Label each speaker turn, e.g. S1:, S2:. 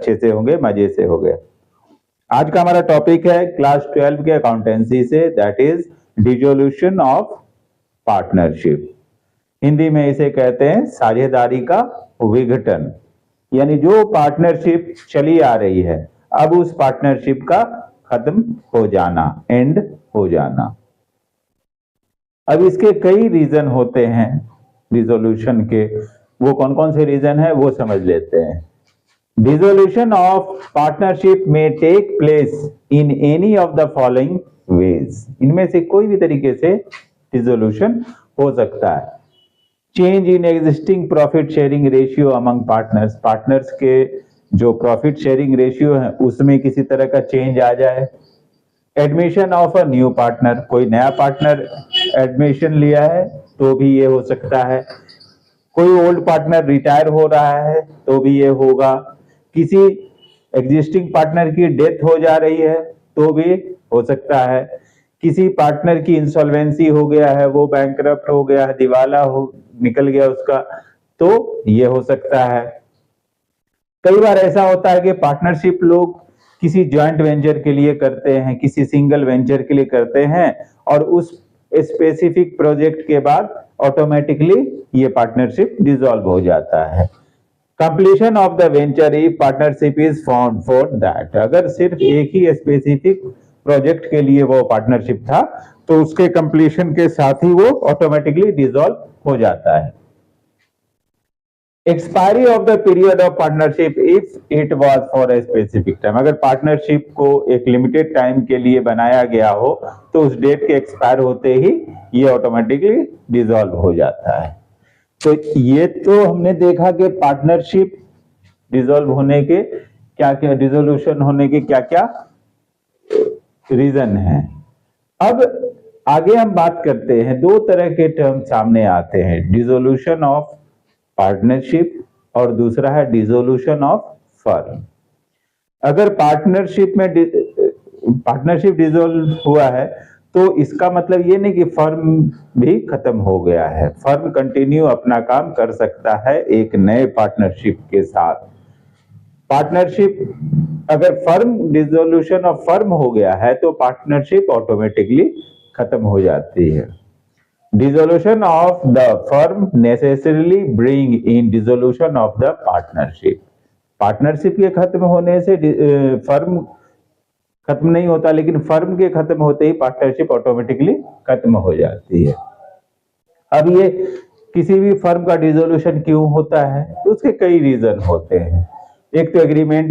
S1: अच्छे से होंगे, मजे से हो गए। आज का हमारा टॉपिक है क्लास 12 के अकाउंटेंसी से, that is dissolution of partnership. Hindi में इसे कहते हैं साझेदारी का विघटन, यानी जो पार्टनरशिप चली आ रही है अब उस पार्टनरशिप का खत्म हो जाना, एंड हो जाना। अब इसके कई रीजन होते हैं डिसोल्यूशन के, वो कौन कौन से रीजन है वो समझ लेते हैं। Dissolution of partnership may take place in any of the following ways, इनमें से कोई भी तरीके से डिसोल्यूशन हो सकता है। Change in existing profit sharing ratio among partners, partners के जो प्रॉफिट शेयरिंग रेशियो है उसमें किसी तरह का चेंज आ जाए। Admission of a new partner, कोई नया पार्टनर एडमिशन लिया है तो भी ये हो सकता है। कोई ओल्ड पार्टनर रिटायर हो रहा है तो भी ये होगा। किसी एग्जिस्टिंग पार्टनर की डेथ हो जा रही है तो भी हो सकता है। किसी पार्टनर की इंसॉल्वेंसी हो गया है, वो बैंकरप्ट हो गया है, दिवाला हो निकल गया उसका, तो ये हो सकता है। कई बार ऐसा होता है कि पार्टनरशिप लोग किसी जॉइंट वेंचर के लिए करते हैं, किसी सिंगल वेंचर के लिए करते हैं और उस स्पेसिफिक प्रोजेक्ट के बाद ऑटोमेटिकली ये पार्टनरशिप डिसॉल्व हो जाता है। Completion of the venture if partnership is found for that, अगर सिर्फ एक ही स्पेसिफिक प्रोजेक्ट के लिए वो पार्टनरशिप था तो उसके कंप्लीशन के साथ ही वो ऑटोमेटिकली डिसॉल्व हो जाता है। Expiry of the period of partnership if it was for a specific time, अगर पार्टनरशिप को एक लिमिटेड टाइम के लिए बनाया गया हो तो उस डेट के एक्सपायर होते ही ये ऑटोमेटिकली डिसॉल्व हो जाता है। तो ये तो हमने देखा कि पार्टनरशिप डिसॉल्व होने के क्या क्या, डिसोल्यूशन होने के क्या क्या रीजन है। अब आगे हम बात करते हैं, दो तरह के टर्म सामने आते हैं, डिसोल्यूशन ऑफ पार्टनरशिप और दूसरा है डिसोल्यूशन ऑफ फर्म। अगर पार्टनरशिप डिसॉल्व हुआ है तो इसका मतलब ये नहीं कि फर्म भी खत्म हो गया है, फर्म कंटिन्यू अपना काम कर सकता है एक नए पार्टनरशिप के साथ। पार्टनरशिप अगर फर्म डिसोल्यूशन ऑफ फर्म हो गया है तो पार्टनरशिप ऑटोमेटिकली खत्म हो जाती है। Dissolution of the firm necessarily bring in dissolution of the partnership, partnership के खत्म होने से फर्म खत्म नहीं होता, लेकिन फर्म के खत्म होते ही पार्टनरशिप ऑटोमेटिकली खत्म हो जाती है। अब ये किसी भी फर्म का डिसोल्यूशन क्यों होता है तो उसके कई रीजन होते हैं। एक तो एग्रीमेंट